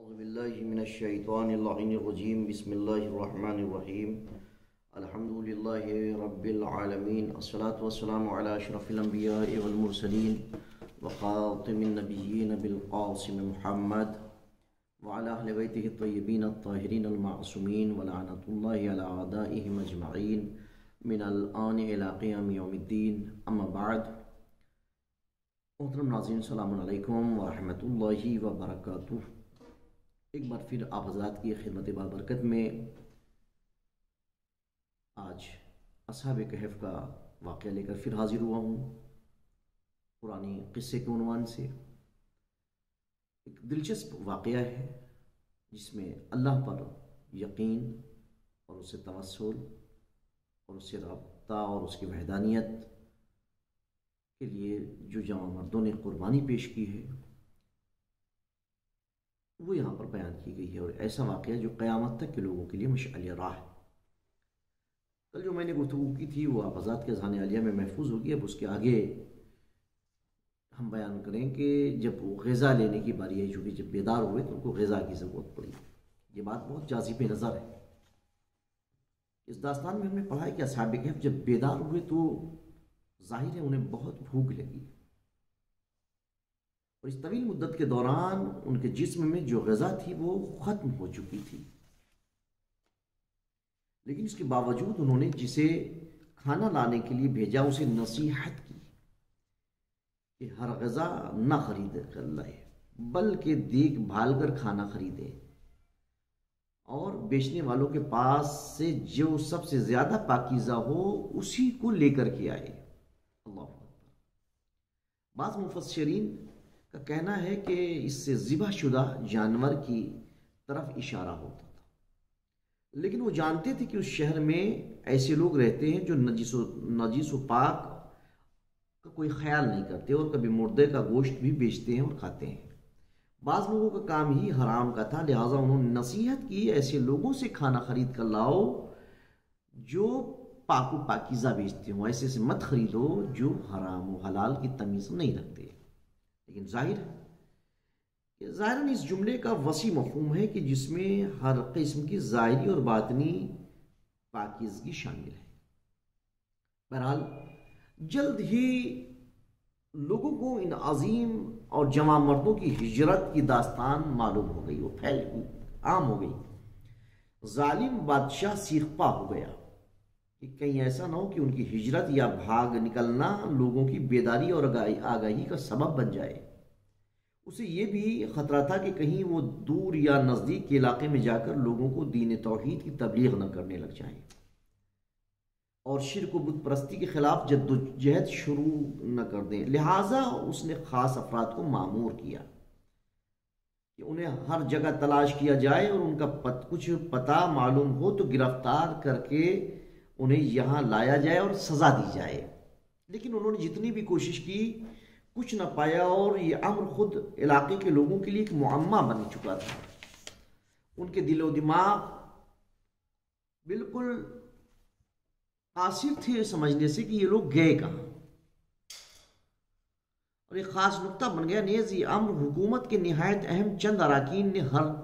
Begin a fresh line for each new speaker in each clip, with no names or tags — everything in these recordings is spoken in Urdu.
أعوذ بالله من الشيطان اللعين الرجيم بسم الله الرحمن الرحيم الحمد لله رب العالمين الصلاة والسلام على أشرف الأنبياء والمرسلين وخاتم النبيين بالقاسم محمد وعلى أهل بيته الطيبين الطاهرين المعصومين ولعنة الله على أعدائهم أجمعين من الآن إلى قيام يوم الدين أما بعد. محترم ناظرین السلام علیکم ورحمۃ اللہ وبرکاتہ. ایک بار پھر آپ حضرات کی خدمت بابرکت میں آج اصحاب کہف کا واقعہ لے کر پھر حاضر ہوا ہوں. پرانی قصے کے عنوان سے ایک دلچسپ واقعہ ہے جس میں اللہ پر یقین اور اس سے توسل اور اس سے رابطہ اور اس کی وحدانیت کے لیے جو جوان مردوں نے قربانی پیش کی ہے وہ یہاں پر بیان کی گئی ہے، اور ایسا واقعہ جو قیامت تک کے لوگوں کے لیے مشعل راہ ہے. کل جو میں نے گفتگو کی تھی وہ آپ حضرات کے ذہن عالیہ میں محفوظ ہوگی. اب اس کے آگے ہم بیان کریں کہ جب وہ غذا لینے کی باری آئی، چونکہ جب بیدار ہوئے تو ان کو غذا کی ضرورت پڑی. یہ بات بہت جاذب نظر ہے. اس داستان میں ہم نے پڑھا ہے کہ اصحاب کہف جب بیدار ہوئے تو ظاہر ہے انہیں بہت بھوک لگی، اور اس طویل مدت کے دوران ان کے جسم میں جو غذا تھی وہ ختم ہو چکی تھی. لیکن اس کے باوجود انہوں نے جسے کھانا لانے کے لیے بھیجا اسے نصیحت کی کہ ہر غذا نہ خرید کر لائے بلکہ دیکھ بھال کر کھانا خریدے، اور بیچنے والوں کے پاس سے جو سب سے زیادہ پاکیزہ ہو اسی کو لے کر کے آئے. اللہ اکبر. بعض مفسرین کا کہنا ہے کہ اس سے ذبح شدہ جانور کی طرف اشارہ ہوتا تھا، لیکن وہ جانتے تھے کہ اس شہر میں ایسے لوگ رہتے ہیں جو نجیس و پاک کا کوئی خیال نہیں کرتے اور کبھی مردے کا گوشت بھی بیچتے ہیں اور کھاتے ہیں. بعض لوگوں کا کام ہی حرام کا تھا، لہٰذا انہوں نے نصیحت کی ایسے لوگوں سے کھانا خرید کر لاؤ جو پاک و پاکیزہ بیچتے ہوں، ایسے سے مت خریدو جو حرام و حلال کی تمیز نہیں رکھتے. لیکن ظاہراً اس جملے کا وسیع مفہوم ہے کہ جس میں ہر قسم کی ظاہری اور باطنی پاکیزگی شامل ہے. بہرحال جلد ہی لوگوں کو ان عظیم اور جواں مردوں کی ہجرت کی داستان معلوم ہو گئی، وہ پھیل عام ہو گئی. ظالم بادشاہ سیخپا ہو گیا کہ کہیں ایسا نہ ہو کہ ان کی ہجرت یا بھاگ نکلنا لوگوں کی بیداری اور آگاہی کا سبب بن جائے. اسے یہ بھی خطرہ تھا کہ کہیں وہ دور یا نزدیک کے علاقے میں جا کر لوگوں کو دین توحید کی تبلیغ نہ کرنے لگ جائیں اور شرک و بت پرستی کے خلاف جدوجہد شروع نہ کر دیں. لہٰذا اس نے خاص افراد کو مامور کیا کہ انہیں ہر جگہ تلاش کیا جائے اور ان کا کچھ پتہ معلوم ہو تو گرفتار کر کے انہیں یہاں لایا جائے اور سزا دی جائے. لیکن انہوں نے جتنی بھی کوشش کی کچھ نہ پایا، اور یہ امر خود علاقے کے لوگوں کے لیے ایک معمہ بن چکا تھا. ان کے دل و دماغ بالکل قاصر تھے سمجھنے سے کہ یہ لوگ گئے کہاں، اور ایک خاص نقطہ بن گیا. نیز یہ امر حکومت کے نہایت اہم چند اراکین نے ہر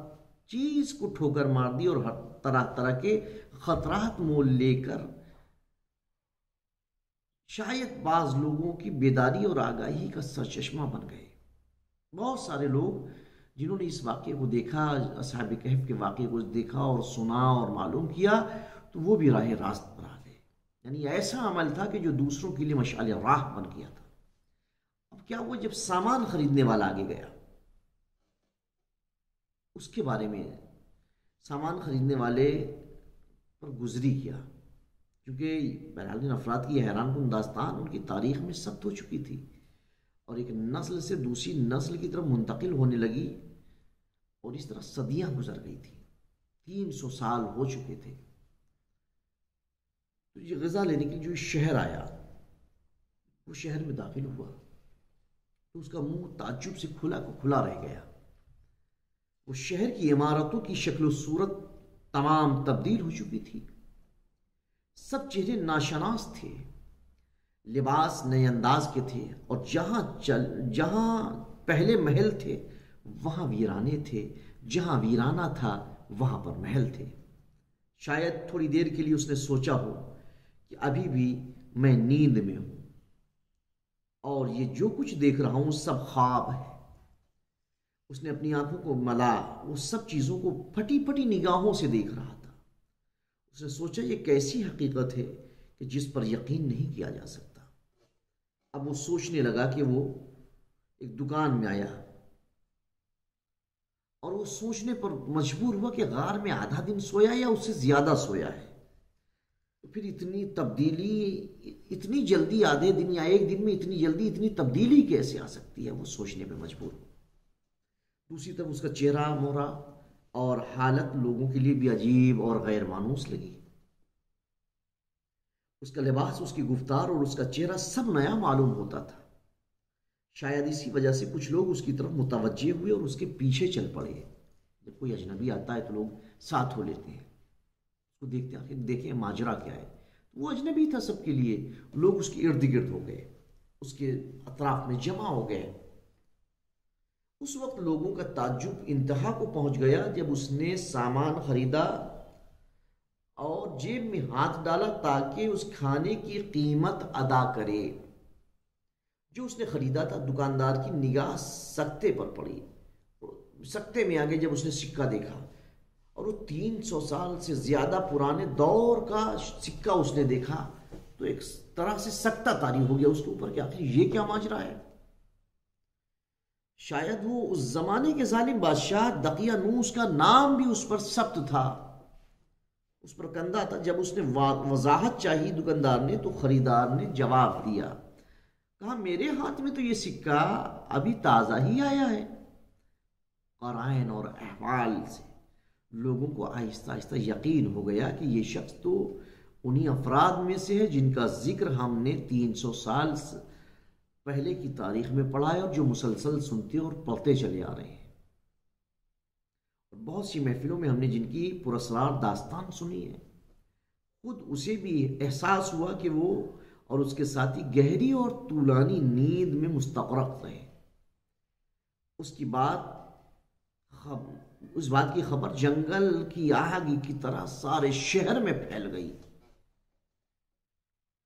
چیز کو ٹھوکر مار دی اور ہر طرح طرح کے خطرات مول لے کر شاید بعض لوگوں کی بیداری اور آگاہی کا سرچشمہ بن گئے. بہت سارے لوگ جنہوں نے اس واقعے کو دیکھا، اصحاب کہف کے واقعے کو دیکھا اور سنا اور معلوم کیا، تو وہ بھی راہ راست پر آ گئے. یعنی ایسا عمل تھا کہ جو دوسروں کے لیے مشعل راہ بن گیا تھا. اب کیا ہوا جب سامان خریدنے والا آگے گیا، اس کے بارے میں سامان خریدنے والے پر گزری کیا، کیونکہ بہرحال ان افراد کی حیران کن داستان ان کی تاریخ میں ثبت ہو چکی تھی اور ایک نسل سے دوسری نسل کی طرف منتقل ہونے لگی، اور اس طرح صدیاں گزر گئی تھی. 300 سال ہو چکے تھے. تو یہ غذا لینے کے جو شہر آیا، وہ شہر میں داخل ہوا تو اس کا منہ تعجب سے کھلا کو کھلا رہ گیا. وہ شہر کی عمارتوں کی شکل و صورت تمام تبدیل ہو چکی تھی. سب چہرے ناشناس تھے، لباس نئے انداز کے تھے، اور جہاں پہلے محل تھے وہاں ویرانے تھے، جہاں ویرانہ تھا وہاں پر محل تھے۔ شاید تھوڑی دیر کے لیے اس نے سوچا ہو کہ ابھی بھی میں نیند میں ہوں اور یہ جو کچھ دیکھ رہا ہوں سب خواب ہے۔ اس نے اپنی آنکھوں کو ملا، وہ سب چیزوں کو پھٹی پھٹی نگاہوں سے دیکھ رہا تھا۔ اس نے سوچا یہ کیسی حقیقت ہے کہ جس پر یقین نہیں کیا جا سکتا۔ اب وہ سوچنے لگا کہ وہ ایک دکان میں آیا اور وہ سوچنے پر مجبور ہوا کہ غار میں آدھا دن سویا یا اس سے زیادہ سویا ہے، تو پھر اتنی تبدیلی اتنی جلدی آدھے دن یا ایک دن میں اتنی جلدی اتنی تبدیلی کیسے آ سکتی ہے؟ وہ سوچنے پہ مجبور ہوا۔ دوسری طرف اس کا چہرہ مہرا اور حالت لوگوں کے لیے بھی عجیب اور غیر مانوس لگی۔ اس کا لباس، اس کی گفتار اور اس کا چہرہ سب نیا معلوم ہوتا تھا۔ شاید اسی وجہ سے کچھ لوگ اس کی طرف متوجہ ہوئے اور اس کے پیچھے چل پڑے۔ جب کوئی اجنبی آتا ہے تو لوگ ساتھ ہو لیتے ہیں، اس کو دیکھتے ہیں، دیکھیں ماجرا کیا ہے۔ وہ اجنبی تھا سب کے لیے، لوگ اس کے ارد گرد ہو گئے، اس کے اطراف میں جمع ہو گئے۔ اس وقت لوگوں کا تعجب انتہا کو پہنچ گیا جب اس نے سامان خریدا اور جیب میں ہاتھ ڈالا تاکہ اس کھانے کی قیمت ادا کرے جو اس نے خریدا تھا۔ دکاندار کی نگاہ سکتے پر پڑی، سکتے میں آگے جب اس نے سکہ دیکھا اور وہ 300 سال سے زیادہ پرانے دور کا سکہ اس نے دیکھا تو ایک طرح سے سکتہ طاری ہو گیا اس کے اوپر کہ آخر یہ کیا ماجرا ہے۔ شاید وہ اس زمانے کے ظالم بادشاہ دقیانوس کا نام بھی اس پر ثبت تھا، اس پر کندہ تھا۔ جب اس نے وضاحت چاہی دکاندار نے تو خریدار نے جواب دیا، کہا میرے ہاتھ میں تو یہ سکہ ابھی تازہ ہی آیا ہے۔ قرائن اور احوال سے لوگوں کو آہستہ آہستہ یقین ہو گیا کہ یہ شخص تو انہی افراد میں سے ہے جن کا ذکر ہم نے 300 سال پہلے کی تاریخ میں پڑھا ہے اور جو مسلسل سنتے اور پڑھتے چلے آ رہے ہیں، اور بہت سی محفلوں میں ہم نے جن کی پراسرار داستان سنی ہے۔ خود اسے بھی احساس ہوا کہ وہ اور اس کے ساتھی گہری اور طولانی نیند میں مستغرق رہے۔ اس بات کی خبر جنگل کی آگ کی طرح سارے شہر میں پھیل گئی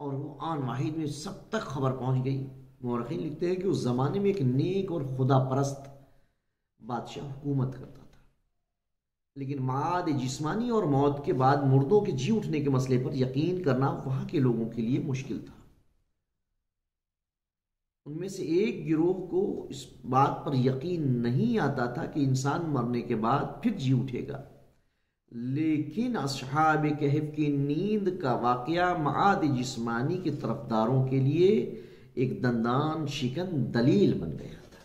اور وہ آن واحد میں سب تک خبر پہنچ گئی۔ مورخین لکھتے ہیں کہ اس زمانے میں ایک نیک اور خدا پرست بادشاہ حکومت کرتا تھا، لیکن معاد جسمانی اور موت کے بعد مردوں کے جی اٹھنے کے مسئلے پر یقین کرنا وہاں کے لوگوں کے لیے مشکل تھا۔ ان میں سے ایک گروہ کو اس بات پر یقین نہیں آتا تھا کہ انسان مرنے کے بعد پھر جی اٹھے گا، لیکن اصحاب کہف کی نیند کا واقعہ معاد جسمانی کے طرفداروں کے لیے ایک دندان شکن دلیل بن گیا تھا۔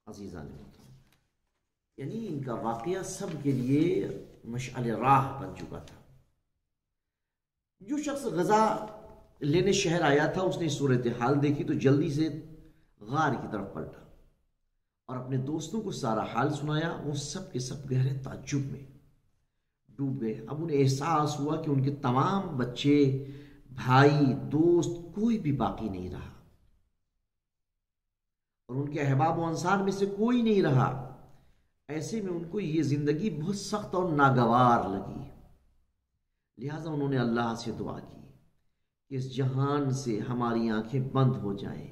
عزیزان محترم، یعنی ان کا واقعہ سب کے لیے مشعل راہ بن چکا تھا۔ جو شخص غذا لینے شہر آیا تھا اس نے صورتحال دیکھی تو جلدی سے غار کی طرف پلٹا اور اپنے دوستوں کو سارا حال سنایا۔ وہ سب کے سب گہرے تعجب میں ڈوب گئے۔ اب انہیں احساس ہوا کہ ان کے تمام بچے، بھائی، دوست کوئی بھی باقی نہیں رہا اور ان کے احباب و انصار میں سے کوئی نہیں رہا۔ ایسے میں ان کو یہ زندگی بہت سخت اور ناگوار لگی، لہٰذا انہوں نے اللہ سے دعا کی کہ اس جہان سے ہماری آنکھیں بند ہو جائیں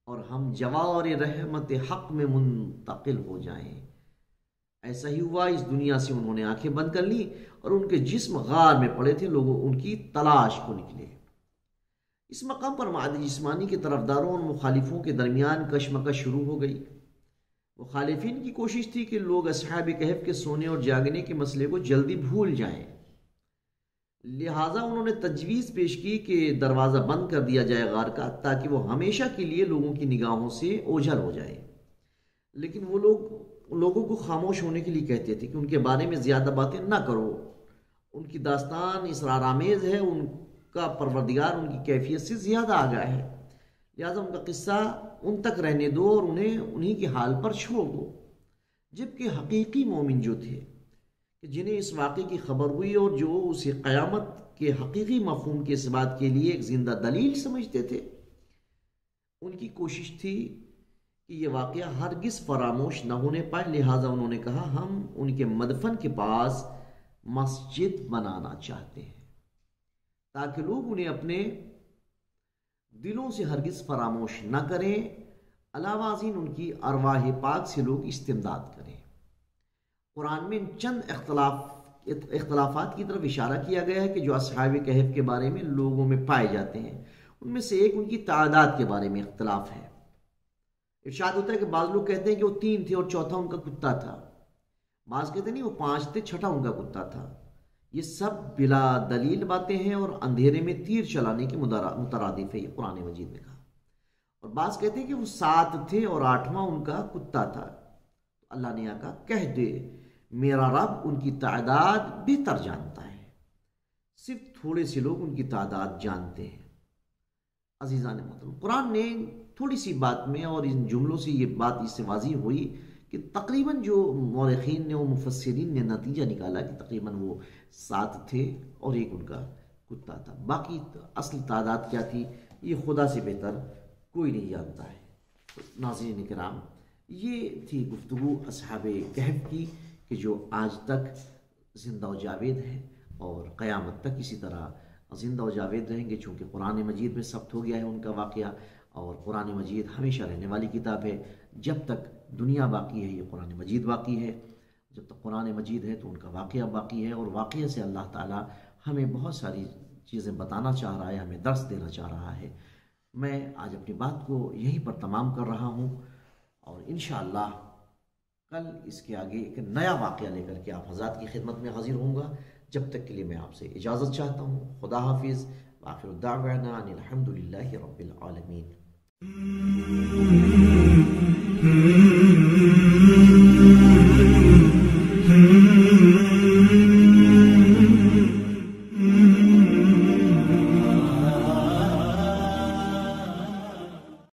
اور ہم جوار رحمت حق میں منتقل ہو جائیں۔ ایسا ہی ہوا، اس دنیا سے انہوں نے آنکھیں بند کر لی اور ان کے جسم غار میں پڑے تھے، لوگ ان کی تلاش کو نکلے۔ اس مقام پر معاد جسمانی کے طرفداروں اور مخالفوں کے درمیان کشمکش شروع ہو گئی۔ مخالفین کی کوشش تھی کہ لوگ اصحاب کہف کے سونے اور جاگنے کے مسئلے کو جلدی بھول جائیں، لہٰذا انہوں نے تجویز پیش کی کہ دروازہ بند کر دیا جائے غار کا تاکہ وہ ہمیشہ کے لیے لوگوں کی نگاہوں سے اوجھل ہو جائے۔ لیکن وہ لوگوں کو خاموش ہونے کے لیے کہتے تھے کہ ان کے بارے میں زیادہ باتیں نہ کرو، ان کی داستان اسرار آمیز ہے، ان کا پروردگار ان کی کیفیت سے زیادہ آگاہ ہے، لہٰذا ان کا قصہ ان تک رہنے دو اور انہیں کے حال پر چھوڑ دو۔ جبکہ حقیقی مومن جو تھے کہ جنہیں اس واقعے کی خبر ہوئی اور جو اسے قیامت کے حقیقی مفہوم کے اثبات کے لیے ایک زندہ دلیل سمجھتے تھے، ان کی کوشش تھی کہ یہ واقعہ ہرگز فراموش نہ ہونے پائے، لہٰذا انہوں نے کہا ہم ان کے مدفن کے پاس مسجد بنانا چاہتے ہیں تاکہ لوگ انہیں اپنے دلوں سے ہرگز فراموش نہ کریں، علاوہ ازیں ان کی ارواح پاک سے لوگ استمداد کریں۔ قرآن میں چند اختلافات کی طرف اشارہ کیا گیا ہے کہ جو اصحاب کہف کے بارے میں لوگوں میں پائے جاتے ہیں، ان میں سے ایک ان کی تعداد کے بارے میں اختلاف ہے۔ ارشاد ہوتا ہے کہ بعض لوگ کہتے ہیں کہ وہ 3 تھے اور چوتھا ان کا کتا تھا، بعض کہتے ہیں نہیں وہ 5 تھے، چھٹا ان کا کتا تھا۔ یہ سب بلا دلیل باتیں ہیں اور اندھیرے میں تیر چلانے کے مترادف ہے، یہ قرآن مجید میں کہا۔ اور بعض کہتے ہیں کہ وہ 7 تھے اور 8واں ان کا کتا تھا۔ اللہ نے کہا کہہ دے میرا رب ان کی تعداد بہتر جانتا ہے، صرف تھوڑے سے لوگ ان کی تعداد جانتے ہیں۔ عزیزان محترم، قرآن نے تھوڑی سی بات میں اور ان جملوں سے یہ بات اس سے واضح ہوئی کہ تقریباً جو مورخین نے و مفسرین نے نتیجہ نکالا کہ تقریباً وہ 7 تھے اور ایک ان کا کتا تھا۔ باقی اصل تعداد کیا تھی یہ خدا سے بہتر کوئی نہیں جانتا ہے۔ ناظرین کرام، یہ تھی گفتگو اصحاب کہف کی کہ جو آج تک زندہ و جاوید ہے اور قیامت تک اسی طرح زندہ و جاوید رہیں گے، چونکہ قرآن مجید میں ثبت ہو گیا ہے ان کا واقعہ، اور قرآن مجید ہمیشہ رہنے والی کتاب ہے۔ جب تک دنیا باقی ہے یہ قرآن مجید باقی ہے، جب تک قرآن مجید ہے تو ان کا واقعہ باقی ہے، اور واقعہ سے اللہ تعالیٰ ہمیں بہت ساری چیزیں بتانا چاہ رہا ہے، ہمیں درس دینا چاہ رہا ہے۔ میں آج اپنی بات کو یہیں پر تمام کر رہا ہوں، اور انشاءاللہ کل اس کے آگے ایک نیا واقعہ لے کر کے آپ حضرات کی خدمت میں حاضر ہوں گا۔ جب تک کے لیے میں آپ سے اجازت چاہتا ہوں۔ خدا حافظ، وآخر الدعوانا ان الحمد للہ رب العالمین۔